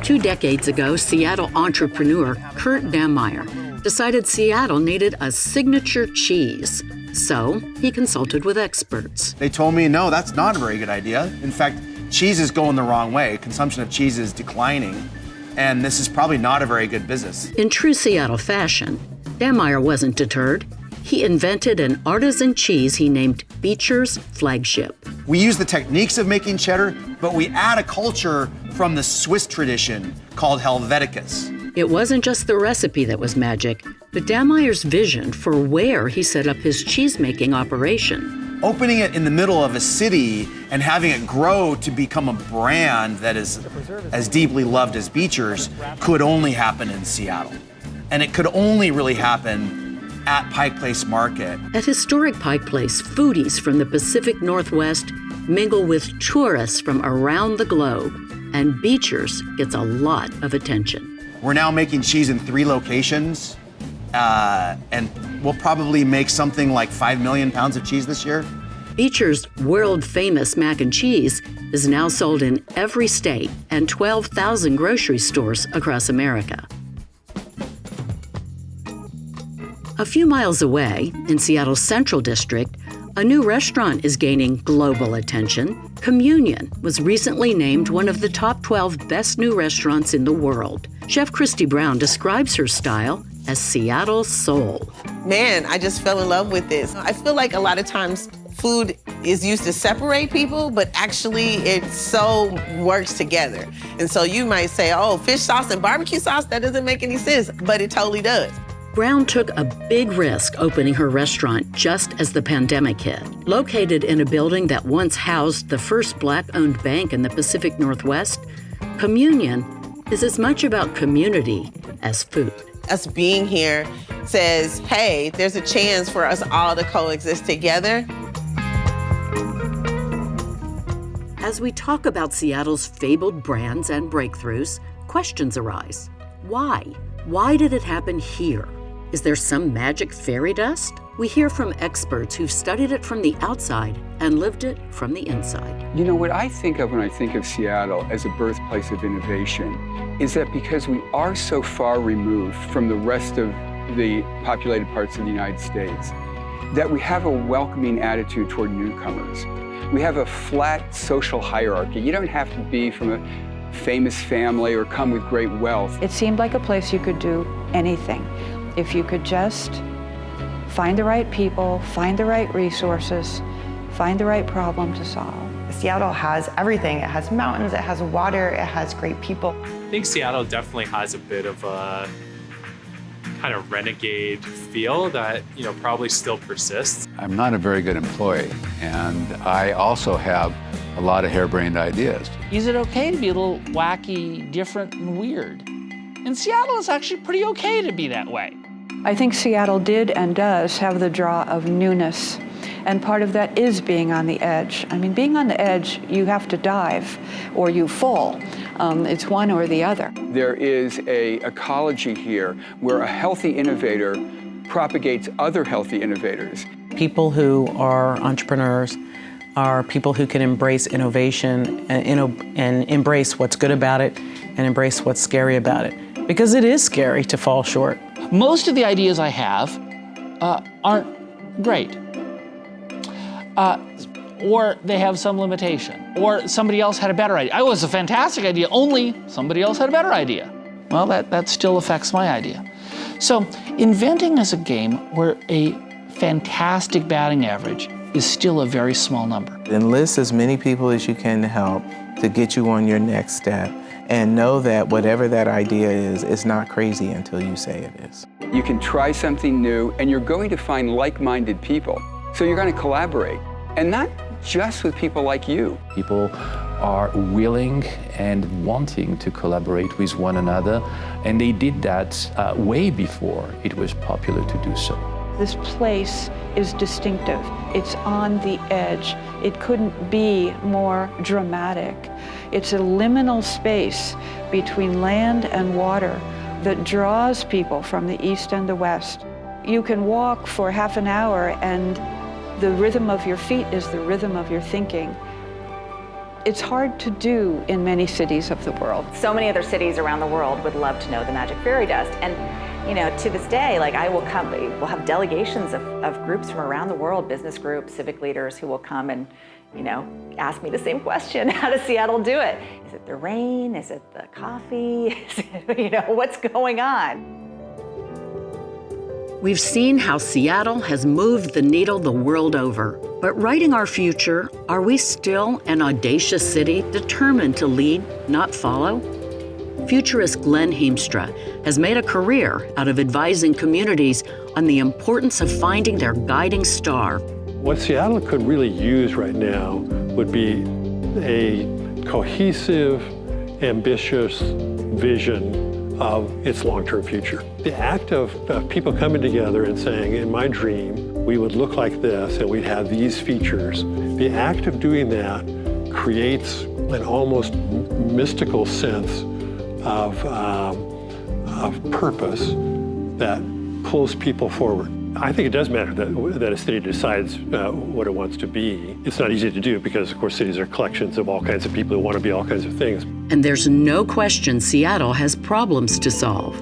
2 decades ago, Seattle entrepreneur Kurt Dammeier decided Seattle needed a signature cheese. So he consulted with experts. They told me, no, that's not a very good idea. In fact, cheese is going the wrong way. Consumption of cheese is declining, and this is probably not a very good business. In true Seattle fashion, Dammeier wasn't deterred. He invented an artisan cheese he named Beecher's Flagship. We use the techniques of making cheddar, but we add a culture from the Swiss tradition called Helveticus. It wasn't just the recipe that was magic, but Dammeier's vision for where he set up his cheese-making operation. Opening it in the middle of a city and having it grow to become a brand that is as deeply loved as Beecher's could only happen in Seattle. And it could only really happen at Pike Place Market. At historic Pike Place, foodies from the Pacific Northwest mingle with tourists from around the globe, and Beecher's gets a lot of attention. We're now making cheese in 3 locations, and we'll probably make something like 5 million pounds of cheese this year. Beecher's world-famous mac and cheese is now sold in every state and 12,000 grocery stores across America. A few miles away, in Seattle's Central District, a new restaurant is gaining global attention. Communion was recently named one of the top 12 best new restaurants in the world. Chef Christy Brown describes her style as Seattle soul. Man, I just fell in love with this. I feel like a lot of times food is used to separate people, but actually it so works together. And so you might say, oh, fish sauce and barbecue sauce, that doesn't make any sense, but it totally does. Brown took a big risk opening her restaurant just as the pandemic hit. Located in a building that once housed the first Black-owned bank in the Pacific Northwest, Communion is as much about community as food. Us being here says, hey, there's a chance for us all to coexist together. As we talk about Seattle's fabled brands and breakthroughs, questions arise. Why? Why did it happen here? Is there some magic fairy dust? We hear from experts who've studied it from the outside and lived it from the inside. You know, what I think of when I think of Seattle as a birthplace of innovation is that because we are so far removed from the rest of the populated parts of the United States, that we have a welcoming attitude toward newcomers. We have a flat social hierarchy. You don't have to be from a famous family or come with great wealth. It seemed like a place you could do anything. If you could just find the right people, find the right resources, find the right problem to solve. Seattle has everything. It has mountains, it has water, it has great people. I think Seattle definitely has a bit of a kind of renegade feel that, probably still persists. I'm not a very good employee, and I also have a lot of harebrained ideas. Is it okay to be a little wacky, different, and weird? In Seattle, it's actually pretty okay to be that way. I think Seattle did and does have the draw of newness, and part of that is being on the edge. I mean, being on the edge, you have to dive or you fall. It's one or the other. There is an ecology here where a healthy innovator propagates other healthy innovators. People who are entrepreneurs are people who can embrace innovation and embrace what's good about it and embrace what's scary about it. Because it is scary to fall short. Most of the ideas I have aren't great. Or they have some limitation. Or somebody else had a better idea. It was a fantastic idea, only somebody else had a better idea. Well, that still affects my idea. So inventing is a game where a fantastic batting average is still a very small number. Enlist as many people as you can to help to get you on your next step. And know that whatever that idea is, it's not crazy until you say it is. You can try something new, and you're going to find like-minded people. So you're going to collaborate, and not just with people like you. People are willing and wanting to collaborate with one another, and they did that way before it was popular to do so. This place is distinctive. It's on the edge. It couldn't be more dramatic. It's a liminal space between land and water that draws people from the east and the west. You can walk for half an hour and the rhythm of your feet is the rhythm of your thinking. It's hard to do in many cities of the world. So many other cities around the world would love to know the magic fairy dust. And to this day, we'll have delegations of groups from around the world, business groups, civic leaders who will come and, ask me the same question. How does Seattle do it? Is it the rain? Is it the coffee? Is it, what's going on? We've seen how Seattle has moved the needle the world over. But writing our future, are we still an audacious city determined to lead, not follow? Futurist Glenn Heemstra has made a career out of advising communities on the importance of finding their guiding star. What Seattle could really use right now would be a cohesive, ambitious vision of its long-term future. The act of people coming together and saying, in my dream, we would look like this and we'd have these features. The act of doing that creates an almost mystical sense of purpose that pulls people forward. I think it does matter that a city decides what it wants to be. It's not easy to do because, of course, cities are collections of all kinds of people who want to be all kinds of things. And there's no question Seattle has problems to solve.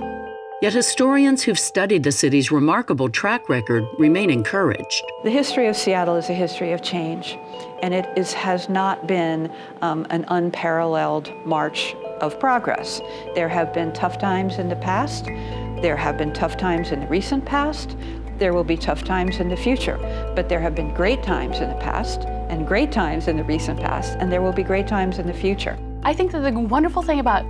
Yet historians who've studied the city's remarkable track record remain encouraged. The history of Seattle is a history of change, and it has not been an unparalleled march of progress. There have been tough times in the past. There have been tough times in the recent past. There will be tough times in the future. But there have been great times in the past and great times in the recent past, and there will be great times in the future. I think that the wonderful thing about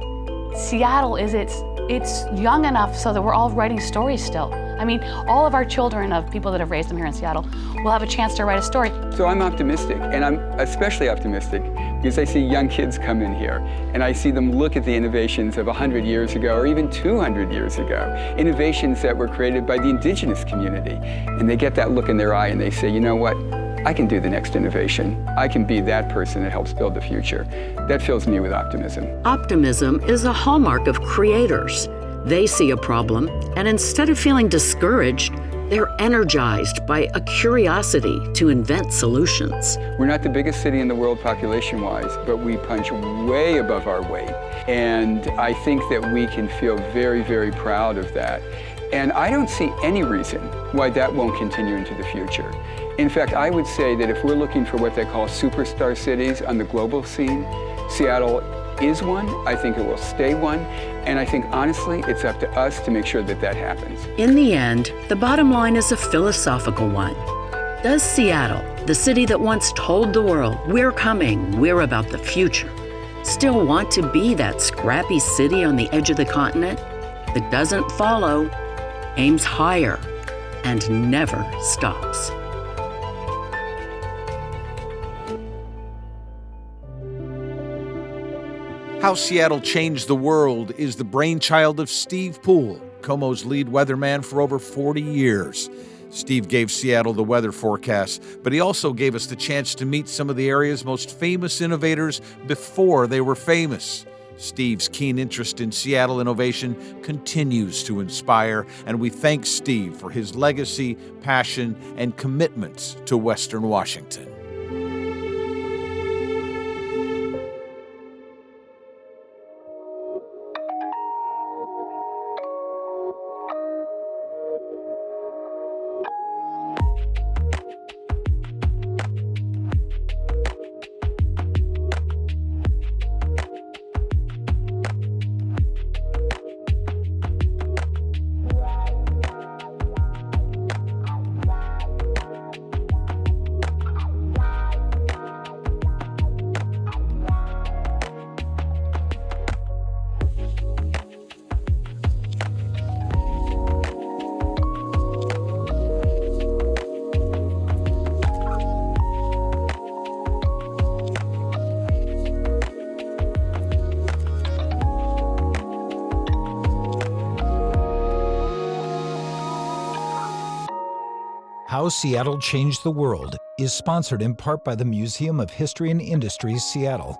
Seattle is it's young enough so that we're all writing stories still. I mean, all of our children of people that have raised them here in Seattle will have a chance to write a story. So I'm optimistic, and I'm especially optimistic because I see young kids come in here, and I see them look at the innovations of 100 years ago or even 200 years ago, innovations that were created by the indigenous community. And they get that look in their eye and they say, you know what? I can do the next innovation. I can be that person that helps build the future. That fills me with optimism. Optimism is a hallmark of creators. They see a problem, and instead of feeling discouraged, they're energized by a curiosity to invent solutions. We're not the biggest city in the world population-wise, but we punch way above our weight. And I think that we can feel very, very proud of that. And I don't see any reason why that won't continue into the future. In fact, I would say that if we're looking for what they call superstar cities on the global scene, Seattle is one. I think it will stay one. And I think, honestly, it's up to us to make sure that that happens. In the end, the bottom line is a philosophical one. Does Seattle, the city that once told the world, we're coming, we're about the future, still want to be that scrappy city on the edge of the continent that doesn't follow, aims higher, and never stops? How Seattle Changed the World is the brainchild of Steve Poole, KOMO's lead weatherman for over 40 years. Steve gave Seattle the weather forecast, but he also gave us the chance to meet some of the area's most famous innovators before they were famous. Steve's keen interest in Seattle innovation continues to inspire, and we thank Steve for his legacy, passion, and commitments to Western Washington. How Seattle Changed the World is sponsored in part by the Museum of History and Industries, Seattle.